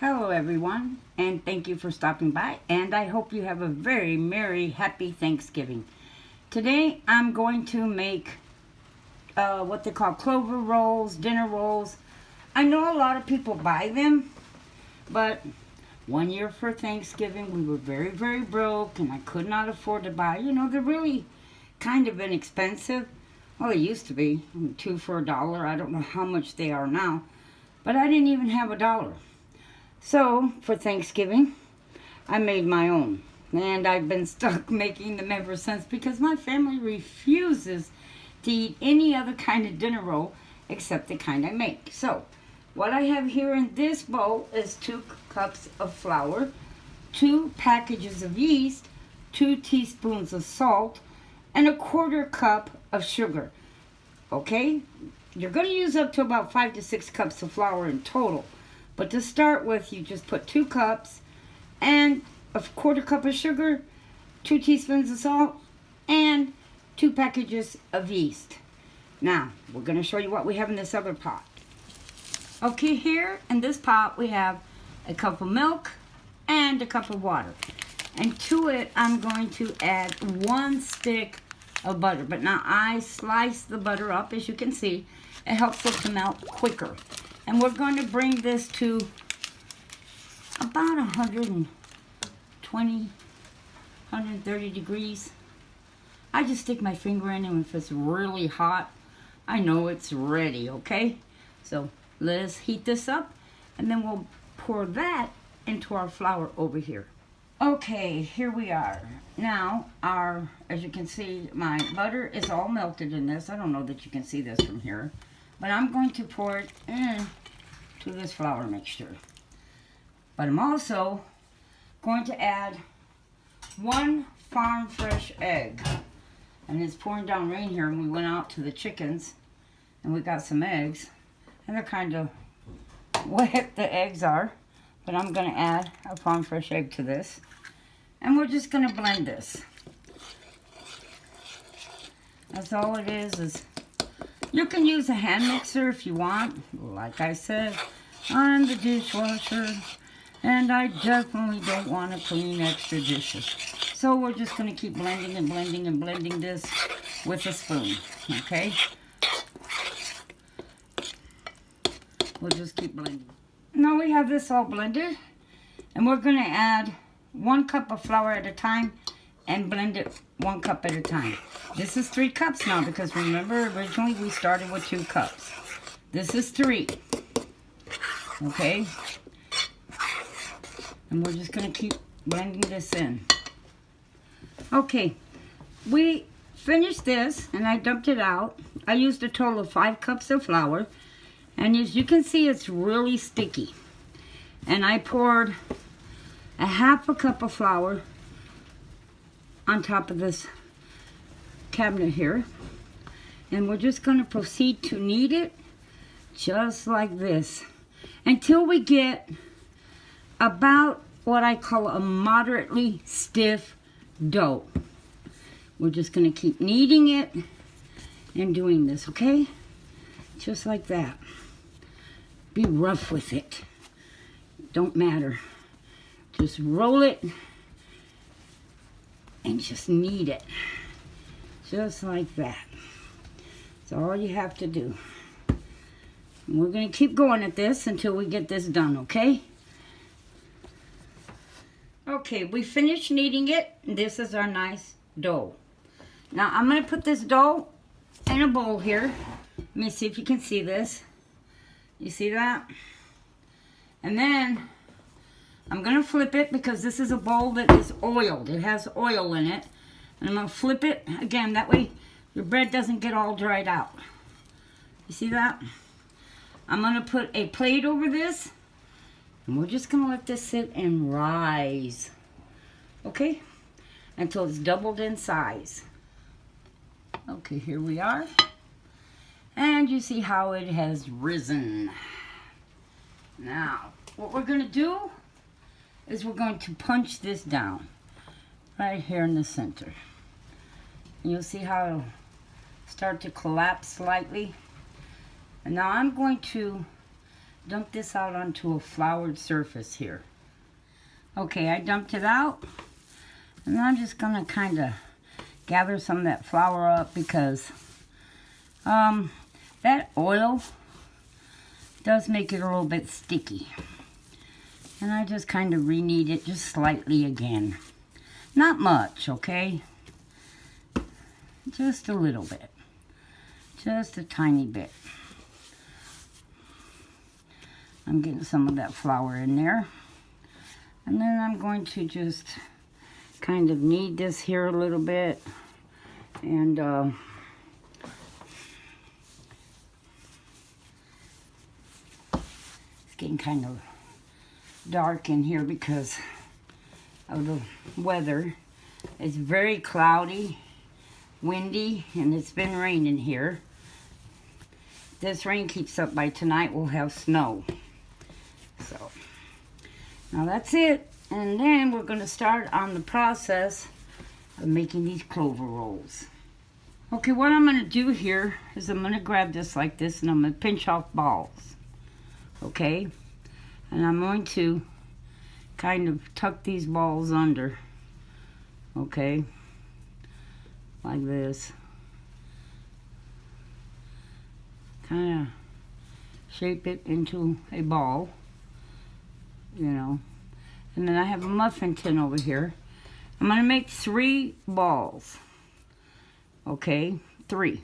Hello everyone, and thank you for stopping by, and I hope you have a very merry, happy Thanksgiving. Today I'm going to make what they call clover rolls, dinner rolls. I know a lot of people buy them, but one year for Thanksgiving we were very, very broke and I could not afford to buy. They're really kind of inexpensive. Well, they used to be, two for $1. I don't know how much they are now, but I didn't even have $1. So, for Thanksgiving, I made my own. And I've been stuck making them ever since because my family refuses to eat any other kind of dinner roll except the kind I make. So, what I have here in this bowl is 2 cups of flour, 2 packages of yeast, 2 teaspoons of salt, and 1/4 cup of sugar. Okay? You're going to use up to about 5 to 6 cups of flour in total. But to start with, you just put 2 cups and 1/4 cup of sugar, 2 teaspoons of salt, and 2 packages of yeast. Now, we're going to show you what we have in this other pot. Okay, here in this pot, we have a cup of milk and a cup of water. And to it, I'm going to add 1 stick of butter. But now I slice the butter up, as you can see. It helps it to melt quicker. And we're going to bring this to about 120, 130 degrees. I just stick my finger in, and if it's really hot, I know it's ready, okay? So let's heat this up, and then we'll pour that into our flour over here. Okay, here we are. Now, as you can see, my butter is all melted in this. I don't know that you can see this from here. But I'm going to pour it in to this flour mixture. But I'm also going to add 1 farm fresh egg. And it's pouring down rain here, and we went out to the chickens and we got some eggs. And they're kind of wet, the eggs are. But I'm going to add a farm fresh egg to this. And we're just going to blend this. That's all it is. You can use a hand mixer if you want. Like I said, I'm the dishwasher, and I definitely don't want to clean extra dishes. So we're just going to keep blending and blending and blending this with a spoon, okay? We'll just keep blending. Now we have this all blended, and we're going to add 1 cup of flour at a time and blend it 1 cup at a time. This is 3 cups now because remember originally we started with 2 cups. This is 3. Okay? And we're just going to keep blending this in. Okay, we finished this and I dumped it out. I used a total of 5 cups of flour, and as you can see, it's really sticky. And I poured a 1/2 cup of flour on top of this cabinet here, and we're just going to proceed to knead it just like this until we get about what I call a moderately stiff dough. We're just going to keep kneading it and doing this, okay? Just like that. Be rough with it. Don't matter. Just roll it and just knead it. Just like that. That's all you have to do. And we're going to keep going at this until we get this done, okay? Okay, we finished kneading it. This is our nice dough. Now, I'm going to put this dough in a bowl here. Let me see if you can see this. You see that? And then I'm going to flip it because this is a bowl that is oiled. It has oil in it. And I'm going to flip it again. That way your bread doesn't get all dried out. You see that? I'm going to put a plate over this. And we're just going to let this sit and rise. Okay? Until it's doubled in size. Okay, here we are. And you see how it has risen. Now, what we're going to do is we're going to punch this down right here in the center. And you'll see how it'll start to collapse slightly. And now I'm going to dump this out onto a floured surface here. Okay, I dumped it out. And I'm just going to kind of gather some of that flour up because that oil does make it a little bit sticky. And I just kind of re-knead it just slightly again. Not much, okay? Just a little bit. Just a tiny bit. I'm getting some of that flour in there. And then I'm going to just kind of knead this here a little bit. And it's getting kind of dark in here because of the weather. It's very cloudy, windy, and it's been raining here. If this rain keeps up by tonight, we'll have snow. So now that's it, and then we're going to start on the process of making these clover rolls. Okay, what I'm going to do here is I'm going to grab this like this, and I'm going to pinch off balls. Okay, and I'm going to kind of tuck these balls under. Okay, like this. Kind of shape it into a ball, you know. And then I have a muffin tin over here. I'm going to make 3 balls. Okay, 3.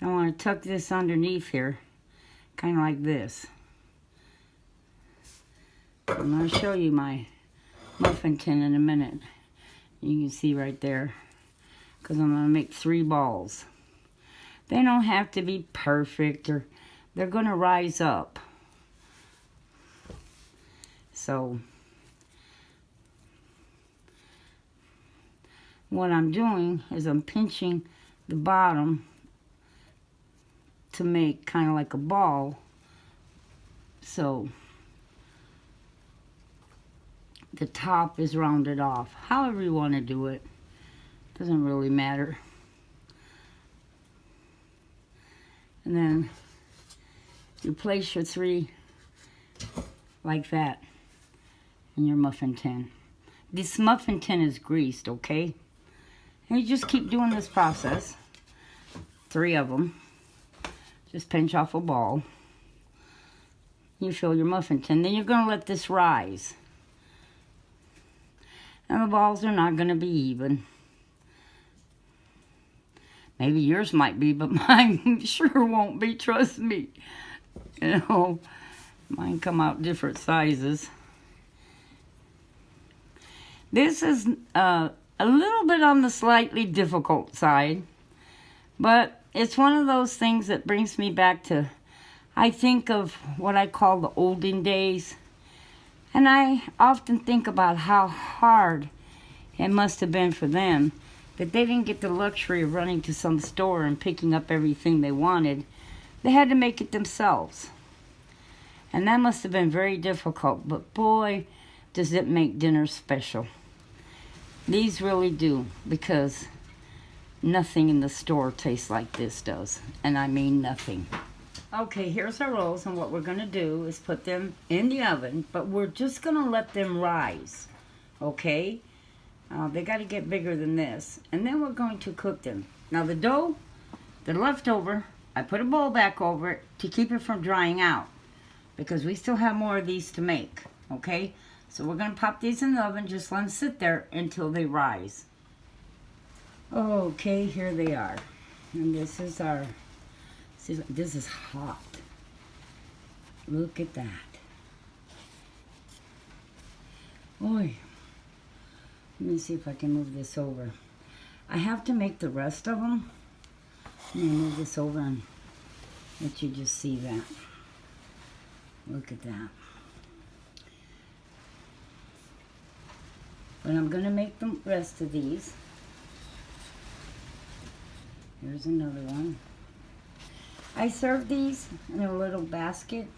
I want to tuck this underneath here, kind of like this. I'm going to show you my muffin tin in a minute. You can see right there, because I'm going to make 3 balls. They don't have to be perfect, or they're going to rise up. So what I'm doing is I'm pinching the bottom to make kind of like a ball, so the top is rounded off. However you want to do it, doesn't really matter. And then you place your 3 like that in your muffin tin. This muffin tin is greased, okay? And you just keep doing this process. 3 of them. Just pinch off a ball. You fill your muffin tin. Then you're going to let this rise. And the balls are not going to be even. Maybe yours might be, but mine sure won't be, trust me. You know, mine come out different sizes. This is a little bit on the slightly difficult side, but it's one of those things that brings me back to, I think of what I call the olden days. And I often think about how hard it must have been for them that they didn't get the luxury of running to some store and picking up everything they wanted. They had to make it themselves. And that must have been very difficult, but boy, does it make dinner special. These really do, because nothing in the store tastes like this does. And I mean nothing. Okay, here's our rolls, and what we're going to do is put them in the oven, but we're just going to let them rise, okay? They got to get bigger than this, and then we're going to cook them. Now the dough, the leftover, I put a bowl back over it to keep it from drying out, because we still have more of these to make, okay? So we're going to pop these in the oven, just let them sit there until they rise. Okay, here they are, and this is our... This is hot. Look at that. Oy. Let me see if I can move this over. I have to make the rest of them. Let me move this over and let you just see that. Look at that. But I'm going to make the rest of these. Here's another one. I serve these in a little basket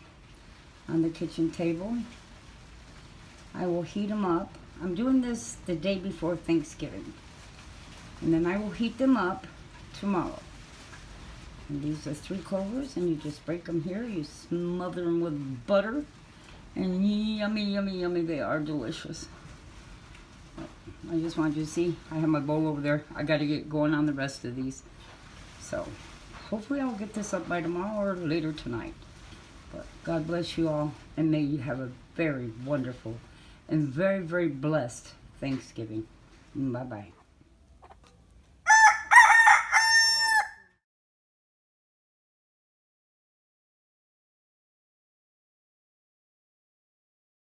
on the kitchen table. I will heat them up. I'm doing this the day before Thanksgiving. And then I will heat them up tomorrow. And these are 3 clovers, and you just break them here. You smother them with butter, and yummy, yummy, yummy. They are delicious. I just wanted you to see. I have my bowl over there. I got to get going on the rest of these. So hopefully I'll get this up by tomorrow or later tonight. But God bless you all, and may you have a very wonderful and very, very blessed Thanksgiving. Bye-bye.